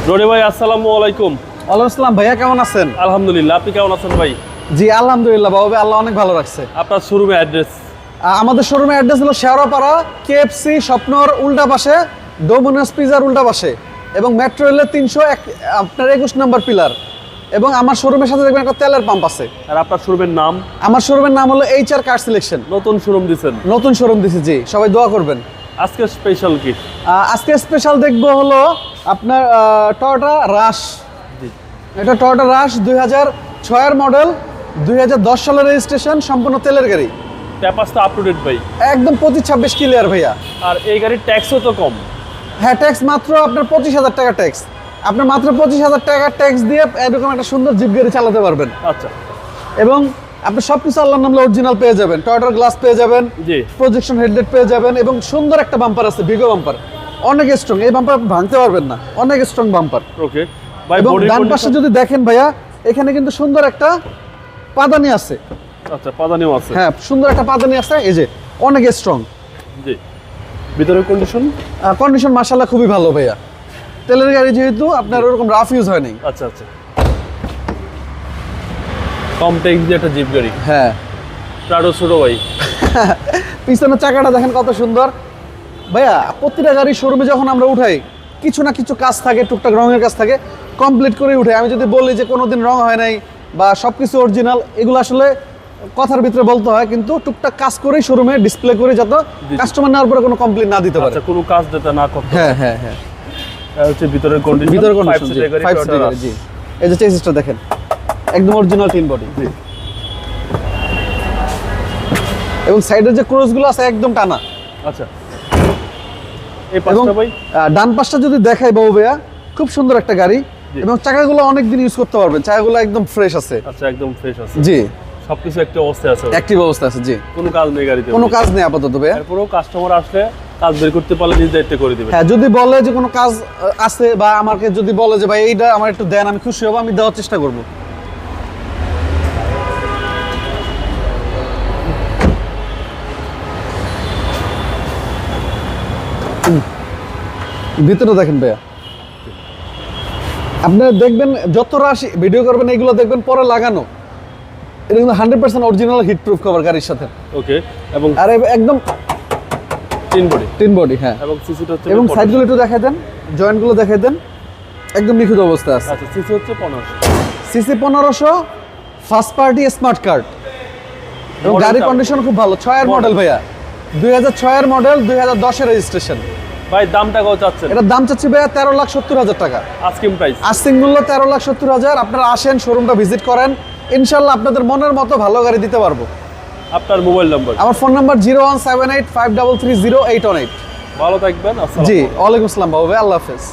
রনি ভাই আসসালামু আলাইকুম। ওয়ালাইকুম আসসালাম ভাইয়া, কেমন আছেন? আলহামদুলিল্লাহ, আপনি কেমন আছেন ভাই? জি আলহামদুলিল্লাহ বাবু ভাই, আল্লাহ অনেক ভালো রাখছে। আপনার শোরুমের অ্যাড্রেস? আমাদের শোরুমের অ্যাড্রেস হলো শেওড়াপাড়া কেএফসি স্বপ্নর উল্টা পাশে, ডোমিনোস পিজার উল্টা পাশে এবং মেট্রো রেলের 301 আপনার 21 নম্বর পিলার। এবং আমার শোরুমের সাথে দেখবেন একটা তেলের পাম্প আছে। আর আপনার শোরুমের নাম? আমার শোরুমের নাম হলো HR কার সিলেকশন। নতুন শোরুম দিছেন? নতুন শোরুম দিছি, জি সবাই দোয়া করবেন। আজকে স্পেশাল কি? আজকে স্পেশাল দেখবো হলো আপনার টয়োটা রাশ। জি, এটা টয়োটা রাশ 2006 এর মডেল, 2010 সালের রেজিস্ট্রেশন, সম্পূর্ণ তেলের গাড়ি। পেপারস তো আপ টু ডেট ভাই? একদম 25-26 ক্লিয়ার ভাইয়া। আর এই গাড়ির ট্যাক্সও তো কম? হ্যাঁ, ট্যাক্স মাত্র আপনার 25,000 টাকা ট্যাক্স। আপনার মাত্র 25,000 টাকা ট্যাক্স দিয়ে এরকম একটা সুন্দর জিপ গাড়ি চালাতে পারবেন। আচ্ছা। এবং আপনি সবকিছু আল্লাহর নামে অরিজিনাল পেয়ে যাবেন। টয়োটার গ্লাস পেয়ে যাবেন, জি, প্রজেকশন হেডলাইট পেয়ে যাবেন এবং সুন্দর একটা বাম্পার আছে, ভিগো বাম্পার, অনেক স্ট্রং। এই বাম্পার ভাঙতে পারবেন না, অনেক স্ট্রং বাম্পার। ওকে ভাই, এবং বডি ডান পাশে যদি দেখেন ভাইয়া, এখানে কিন্তু সুন্দর একটা পাদানি আছে। আচ্ছা, পাদানিও আছে? হ্যাঁ, সুন্দর একটা পাদানি আছে, এই যে অনেক স্ট্রং। জি, ভিতরের কন্ডিশন? কন্ডিশন মাশাআল্লাহ খুবই ভালো ভাইয়া। তেলের গাড়ি যেহেতু আপনার ওরকম রাফ ইউজ হয় নাই। আচ্ছা আচ্ছা, কম ট্যাক্স দিয়ে একটা জিপ গাড়ি। হ্যাঁ, প্রাডো ছোট ভাই। পিছনের চাকাটা দেখেন কত সুন্দর ভাইয়া। প্রতিটা গাড়ির শোরুমে যখন আমরা উঠাই, কিছু না কিছু কাজ থাকে, টুকটাক রঙের কাজ থাকে, কমপ্লিট করে উঠে। আমি যদি বলি যে কোনোদিন রং হয় নাই বা সবকিছু অরিজিনাল, এগুলো আসলে কথার ভিতরে বলতে হয়, কিন্তু টুকটাক কাজ করেই শোরুমে ডিসপ্লে করে, যাতে কাস্টমার নেওয়ার পরে কোনো কমপ্লেইন না দিতে পারে। আচ্ছা, কোনো কাজ দিতে না করতে? হ্যাঁ হ্যাঁ হ্যাঁ, এটা হচ্ছে ভিতরের কন্ডিশন। ভিতরে কন্ডিশন 5 সিটের গাড়ি, 5 Toyota সিটের গাড়ি, Rush। জি। এই যে চেসিসটা দেখেন, একদম অরিজিনাল টিন বডি। জি, এবং সাইডের যে ক্রসগুলো আছে একদম টানা। আচ্ছা। এই এবং পাঁচটা ভাই? ডান পাশটা যদি দেখাই বাবু ভাইয়া, খুব সুন্দর একটা গাড়ি। জি। এবং চাকাগুলো অনেক দিন ইউজ করতে পারবেন, চাকাগুলো একদম ফ্রেশ আছে। আচ্ছা, একদম ফ্রেশ আছে? জি, সবকিছু একটা অবস্থায় আছে? অ্যাক্টিভ অবস্থা আছে, জি। কোনো কাজ নেই গাড়িতে? কোনো কাজ নেই আপাতত ভাইয়া। এরপরেও কাস্টমার আসলে কাজ বের করতে পারলে নিজ দায়িত্বে করে দিবেন? হ্যাঁ, যদি বলে যে কোনো কাজ আছে বা আমাকে যদি বলে যে ভাই এইটা আমার একটু দেন, আমি খুশি হব, আমি দেওয়ার চেষ্টা করব। ভিতরে দেখেন ভাইয়া, আপনারা দেখবেন যত রাশি ভিডিও করবেন এগুলো দেখবেন পরে লাগানো। এটা কিন্তু 100% অরিজিনাল হিট প্রুফ কভার গাড়ির সাথে। ওকে, এবং আর একদম তিন বডি? টিন বডি, হ্যাঁ। এবং সিসিটা হচ্ছে? এবং সাইডগুলো একটু দেখাই দেন, জয়েন্টগুলো দেখাই দেন, একদম নিখুঁত অবস্থায় আছে। আচ্ছা, সিসি হচ্ছে 1500? CC 1500, first party smart card. এবং গাড়ির কন্ডিশন খুব ভালো। 6 এর মডেল ভাইয়া, 2006 এর মডেল, 2010 এর রেজিস্ট্রেশন। ভাই দামটা কত চাচ্ছেন? এটার দাম চাচ্ছি ভাইয়া 13,70,000 টাকা। Asking price? আস্কিং মূল্য 13,70,000। আপনারা আসেন, শোরুমটা ভিজিট করেন, ইনশাল্লাহ আপনাদের মনের মতো ভালো গাড়ি দিতে পারবো। আপনার মোবাইল নাম্বার? আমার ফোন নাম্বার 01785330818। ভালো থাকবেন। আসসালামু জি, আলাইকুম। ওয়ালাইকুম আসসালাম বাবু ভাই, আল্লাহ হাফেজ।